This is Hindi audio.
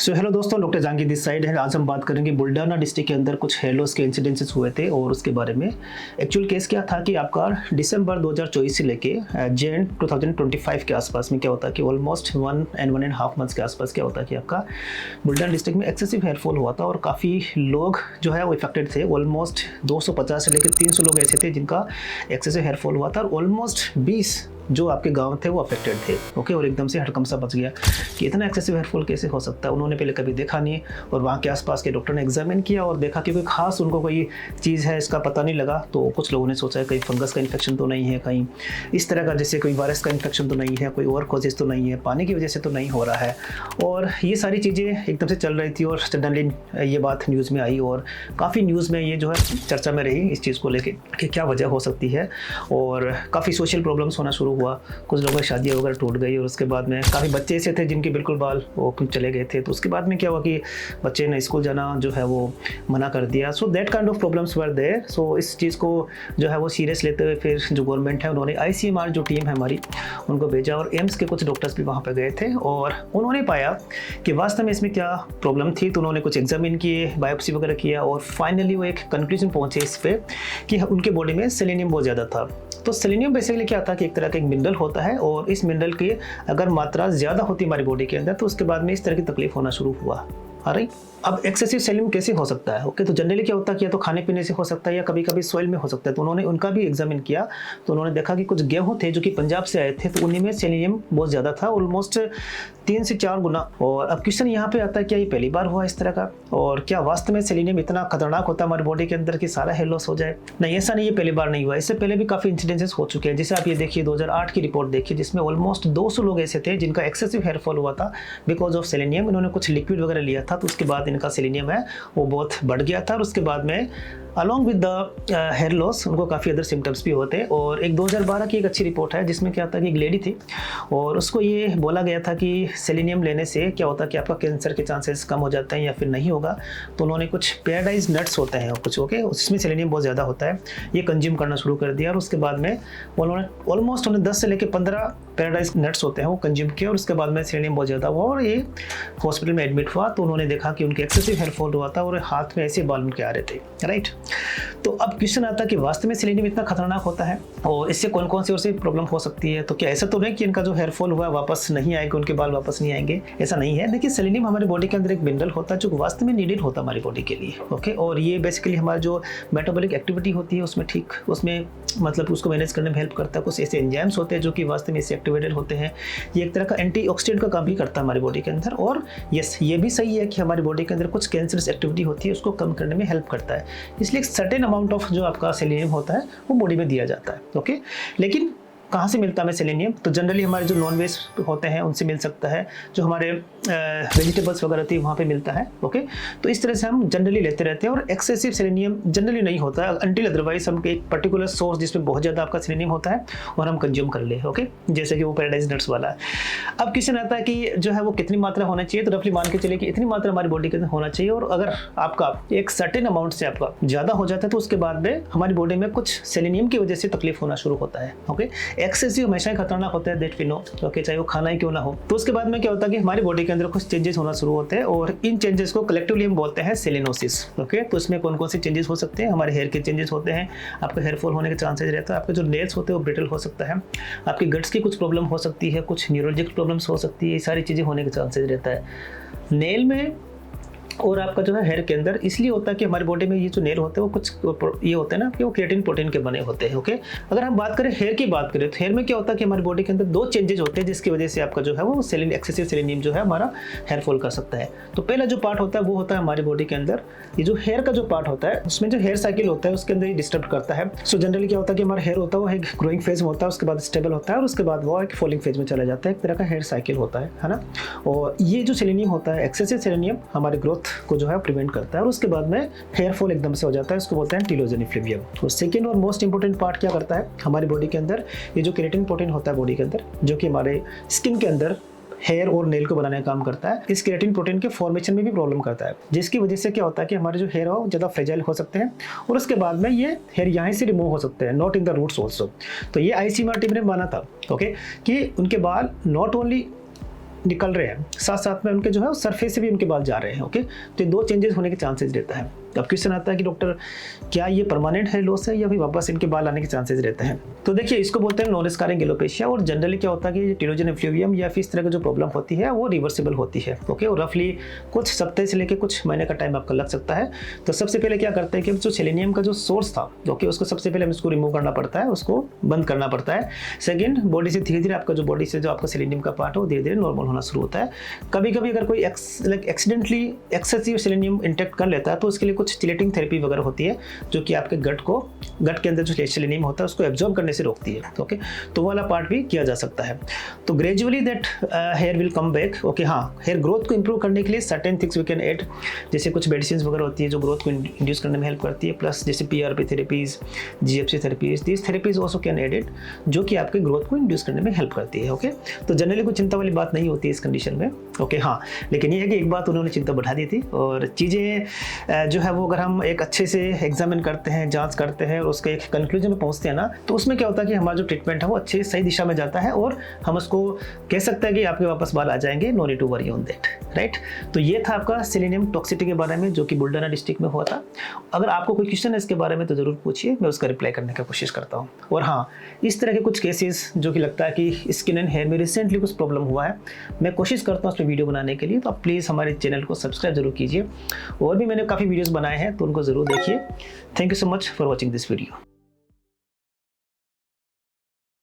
सो हेलो दोस्तों, डॉक्टर जहांगीर दिस साइड है। आज हम बात करेंगे बुल्ढाना डिस्ट्रिक्ट के अंदर कुछ हेयर लॉस के इंसिडेंसेस हुए थे और उसके बारे में। एक्चुअल केस क्या था कि आपका दिसंबर 2024 से लेके जैन 2025 के आसपास में क्या होता है कि ऑलमोस्ट 1.5 मंथ्स के आसपास क्या होता है कि आपका बुल्ढाना डिस्ट्रिक्ट में एक्सेसिव हेयरफॉल हुआ था और काफ़ी लोग जो है वो इफेक्टेड थे। ऑलमोस्ट 250 से लेकर 300 लोग ऐसे थे जिनका एक्सेसिव हेयरफॉल हुआ था और ऑलमोस्ट 20 जो आपके गांव थे वो अफेक्टेड थे। ओके, और एकदम से हड़कंप सा बच गया कि इतना एक्सेसिव हेयरफॉल कैसे हो सकता है। उन्होंने पहले कभी देखा नहीं और वहाँ के आसपास के डॉक्टर ने एग्जामिन किया और देखा कि कोई खास उनको कोई चीज़ है इसका पता नहीं लगा। तो कुछ लोगों ने सोचा कहीं फंगस का इन्फेक्शन तो नहीं है, कहीं इस तरह का जैसे कोई वायरस का इन्फेक्शन तो नहीं है, कोई और कॉजेज तो नहीं है, पानी की वजह से तो नहीं हो रहा है। और ये सारी चीज़ें एकदम से चल रही थी और सडनली ये बात न्यूज़ में आई और काफ़ी न्यूज़ में ये जो है चर्चा में रही इस चीज़ को लेकर कि क्या वजह हो सकती है। और काफ़ी सोशल प्रॉब्लम्स होना शुरू हुआ, कुछ लोगों की शादी वगैरह टूट गई और उसके बाद में काफ़ी बच्चे ऐसे थे जिनके बिल्कुल बाल वो चले गए थे। तो उसके बाद में क्या हुआ कि बच्चे ने स्कूल जाना जो है वो मना कर दिया। So that kind of problems were there. So इस चीज़ को जो है वो सीरियस लेते हुए फिर जो गवर्नमेंट है उन्होंने ICMR जो टीम है हमारी उनको भेजा और एम्स के कुछ डॉक्टर्स भी वहाँ पर गए थे और उन्होंने पाया कि वास्तव में इसमें क्या प्रॉब्लम थी। तो उन्होंने कुछ एग्जामिन किए, बायोप्सी वगैरह किया और फाइनली वो एक कंक्लूजन पहुँचे इस पर कि उनके बॉडी में सेलेनियम बहुत ज़्यादा था। तो सेलेनियम बेसिकली क्या था कि एक तरह का एक मिनरल होता है और इस मिनरल की अगर मात्रा ज़्यादा होती है हमारी बॉडी के अंदर तो उसके बाद में इस तरह की तकलीफ होना शुरू हुआ। अरे अब एक्सेसिव सेलियम कैसे हो सकता है? ओके, तो जनरली क्या होता है कि या तो खाने पीने से हो सकता है या कभी कभी सॉइल में हो सकता है। तो उन्होंने उनका भी एग्जामिन किया तो उन्होंने देखा कि कुछ गेहूं थे जो कि पंजाब से आए थे तो उन्हीं में सेलेनियम बहुत ज़्यादा था, ऑलमोस्ट 3 से 4 गुना। और अब क्वेश्चन यहाँ पे आता है क्या ये पहली बार हुआ इस तरह का और क्या वास्तव में सेलेनियम इतना खतरनाक होता है हमारी बॉडी के अंदर कि सारा हेयर लॉस हो जाए? नहीं, ऐसा नहीं, ये पहली बार नहीं हुआ। इससे पहले भी काफ़ी इंसिडेंसेस हो चुके हैं। जैसे आप ये देखिए 2008 की रिपोर्ट देखिए जिसमें ऑलमोस्ट 200 लोग ऐसे थे जिनका एक्सेसिव हेयरफॉल हुआ था बिकॉज ऑफ सेलेनियम। इन्होंने कुछ लिक्विड वगैरह लिया था तो उसके बाद इनका सेलेनियम है वो बहुत बढ़ गया था और उसके बाद में along with the hair loss उनको काफ़ी अदर सिम्टम्स भी होते हैं। और एक 2012 की एक अच्छी रिपोर्ट है जिसमें क्या था कि एक लेडी थी और उसको ये बोला गया था कि सेलेनियम लेने से क्या होता है कि आपका कैंसर के चांसेस कम हो जाते हैं या फिर नहीं होगा। तो उन्होंने कुछ पैराडाइज नट्स होते हैं कुछ, ओके, उसमें सेलेनियम बहुत ज़्यादा होता है, ये कंज्यूम करना शुरू कर दिया और उसके बाद में उन्होंने ऑलमोस्ट 10 से लेकर 15 पैराडाइज नट्स होते हैं वो कंज्यूम किया और उसके बाद में सेलेनियम बहुत ज़्यादा हुआ और ये हॉस्पिटल में एडमिट हुआ। तो उन्होंने देखा कि उनके एक्सेसिव हेयरफॉल हुआ था और हाथ में ऐसे बाल उनके आ रहे थे, राइट। तो अब क्वेश्चन आता है कि वास्तव में सेलेनियम इतना खतरनाक होता है और इससे कौन कौन सी और सी प्रॉब्लम हो सकती है? तो क्या ऐसा तो नहीं कि इनका जो हेयरफॉल हुआ है वापस नहीं आएगा, उनके बाल वापस नहीं आएंगे? ऐसा नहीं है। देखिए, सेलेनियम हमारी बॉडी के अंदर एक मिनरल होता है जो वास्तव में नीडेड होता है हमारी बॉडी के लिए, ओके। और ये बेसिकली हमारी जो मेटाबॉलिक एक्टिविटी होती है उसमें ठीक उसमें मतलब उसको मैनेज करने में हेल्प करता है। कुछ ऐसे एंजाइम्स होते हैं जो कि वास्तव में इससे एक्टिवेटेड होते हैं। ये एक तरह का एंटीऑक्सीडेंट का काम भी करता है हमारी बॉडी के अंदर। और यस, ये भी सही है कि हमारी बॉडी के अंदर कुछ कैंसरस एक्टिविटी होती है उसको कम करने में हेल्प करता है। इसलिए एक सर्टेन अमाउंट ऑफ जो आपका सेलेनियम होता है वो बॉडी में दिया जाता है, ओके। लेकिन कहाँ से मिलता है हमें सेलेनियम? तो जनरली हमारे जो नॉन वेज होते हैं उनसे मिल सकता है, जो हमारे वेजिटेबल्स वगैरह थी वहाँ पे मिलता है, ओके। तो इस तरह से हम जनरली लेते रहते हैं और एक्सेसिव सेलेनियम जनरली नहीं होता है अनटिल अदरवाइज हम एक पर्टिकुलर सोर्स जिसमें बहुत ज़्यादा आपका सेलेनियम होता है और हम कंज्यूम कर ले, ओके, जैसे कि वो पैराडाइज नट्स वाला है। अब क्वेश्चन आता है कि जो है वो कितनी मात्रा होना चाहिए? तो रफली मान के चलिए कि इतनी मात्रा हमारी बॉडी के अंदर होना चाहिए और अगर आपका एक सर्टेन अमाउंट से आपका ज़्यादा हो जाता है तो उसके बाद में हमारी बॉडी में कुछ सेलेनियम की वजह से तकलीफ होना शुरू होता है, ओके। एक्सेसिव हमेशा ही खतरनाक होता है, दैट वी नो, ओके, चाहे वो खाना ही क्यों ना हो। तो उसके बाद में क्या होता है कि हमारी बॉडी के अंदर कुछ चेंजेस होना शुरू होते हैं और इन चेंजेस को कलेक्टिवली हम बोलते हैं सेलेनोसिस, ओके। तो इसमें कौन कौन से चेंजेस हो सकते हैं? हमारे हेयर के चेंजेस होते हैं, आपका हेयर फॉल होने के चांसेस रहता है, आपके जो नेल्स होते हैं वो ब्रिटल हो सकता है, आपकी गट्स की कुछ प्रॉब्लम हो सकती है, कुछ न्यूरोलॉजिकल प्रॉब्लम्स हो सकती है, ये सारी चीज़ें होने के चांसेस रहता है नेल में और आपका जो है हेयर के अंदर। इसलिए होता है कि हमारी बॉडी में ये जो नेल होते हैं वो कुछ ये होते हैं ना कि वो केराटिन प्रोटीन के बने होते हैं, ओके। अगर हम बात करें हेयर की बात करें तो हेयर में क्या होता है कि हमारी बॉडी के अंदर 2 चेंजेस होते हैं जिसकी वजह से आपका जो है वो एक्सेसिव सेलेनियम जो है हमारा हेयर फॉल कर सकता है। तो पहला जो पार्ट होता है वो होता है हमारी बॉडी के अंदर ये जो हेयर का जो पार्ट होता है उसमें जो हेयर साइकिल होता है उसके अंदर ये डिस्टर्ब करता है। सो जनरली क्या होता है कि हमारा हेयर होता है वो एक ग्रोइंग फेज में होता है, उसके बाद स्टेबल होता है और उसके बाद वो एक फॉलिंग फेज में चला जाता है। एक तरह का हेयर साइकिल होता है ना। और ये जो सेलेनियम होता है एक्सेसिव सेलेनियम हमारे ग्रोथ को जो है प्रिवेंट करता है और उसके बाद में हेयर फॉल एकदम से हो जाता है, उसको बोलते हैं टीलोजेन इफ्लूवियम। और सेकंड और मोस्ट इंपोर्टेंट पार्ट क्या करता है हमारी बॉडी के अंदर, ये जो केराटिन प्रोटीन होता है बॉडी के अंदर जो कि हमारे स्किन के अंदर हेयर और नेल को बनाने का काम करता है, इस केराटिन प्रोटीन के फॉर्मेशन में भी प्रॉब्लम करता है, जिसकी वजह से क्या होता है कि हमारे जो हेयर हो ज़्यादा फ्रेजाइल हो सकते हैं और उसके बाद में ये हेयर यहाँ से रिमूव हो सकते हैं, not in the roots also. तो ये ICMR टीम ने माना था, ओके, कि उनके बाल नॉट ओनली निकल रहे हैं, साथ साथ में उनके जो है सरफेस से भी उनके बाल जा रहे हैं। ओके, तो ये 2 चेंजेस होने के चांसेस रहता है। अब क्वेश्चन आता है कि डॉक्टर क्या ये परमानेंट हेयर लॉस है या फिर वापस इनके बाल आने के चांसेस रहते हैं? तो देखिए, इसको बोलते हैं नॉन स्कारिंग एलोपेशिया, और जनरली क्या होता है कि टेलोजन एफ्लूवियम या फिर इस तरह की जो प्रॉब्लम होती है वो रिवर्सिबल होती है। ओके, और रफली कुछ सप्ताह से लेकर कुछ महीने का टाइम आपका लग सकता है। तो सबसे पहले क्या करते हैं कि जो सेलेनियम का जो सोर्स था, ओके, उसको सबसे पहले उसको रिमूव करना पड़ता है, उसको बंद करना पड़ता है। सेकेंड, बॉडी से धीरे धीरे आपका जो बॉडी से जो आपका सेलेनियम का पार्ट है वो धीरे धीरे नॉर्मल होना शुरू होता है। कभी कभी अगर कोई एक्सीडेंटली एक्सेसिव सेलेनियम इंटेक्ट कर लेता है तो उसके लिए कुछ चिलेटिंग थेरेपी वगैरह होती है, जो कि आपके गट के अंदर जो सेलेनियम होता है उसको एब्जॉर्ब करने से रोकती है। ओके, तो वो वाला पार्ट भी किया जा सकता है। तो gradually that hair will come back. Okay, हाँ, हेयर ग्रोथ को इंप्रूव करने के लिए certain things we can add, जैसे कुछ मेडिसिन वगैरह होती है जो ग्रोथ को इंड्यूस करने में हेल्प करती है, प्लस जैसे PRP therapies, GFC therapies, these therapies also can added, जो कि आपके ग्रोथ को इंड्यूस करने में हेल्प करती है। ओके, तो जनरली कोई चिंता वाली बात नहीं होती है इस कंडीशन में। ओके, हाँ, लेकिन ये है कि एक बात उन्होंने चिंता बढ़ा दी थी, और चीज़ें जो है वो अगर हम एक अच्छे से एग्जामिन करते हैं, जांच करते हैं और उसके एक कंक्लूजन में पहुंचते हैं ना, तो उसमें क्या होता है कि हमारा जो ट्रीटमेंट है वो अच्छे सही दिशा में जाता है, और हम उसको कह सकते हैं कि आपके वापस बाल आ जाएंगे, no need to worry on that, right. तो ये था आपका सेलेनियम टॉक्सिसिटी के बारे में, जो कि बुल्ढाना डिस्ट्रिक्ट में हुआ था। अगर आपको कोई क्वेश्चन है इसके बारे में तो ज़रूर पूछिए, मैं उसका रिप्लाई करने की कोशिश करता हूँ। और हाँ, इस तरह के कुछ केसेस जो कि लगता है कि स्किन एंड हेयर में रिसेंटली कुछ प्रॉब्लम हुआ है, मैं कोशिश करता हूँ उस पर वीडियो बनाने के लिए, तो आप प्लीज़ हमारे चैनल को सब्सक्राइब जरूर कीजिए। और भी मैंने काफ़ी वीडियोज़ बनाए हैं तो उनको ज़रूर देखिए। Thank you so much for watching this video.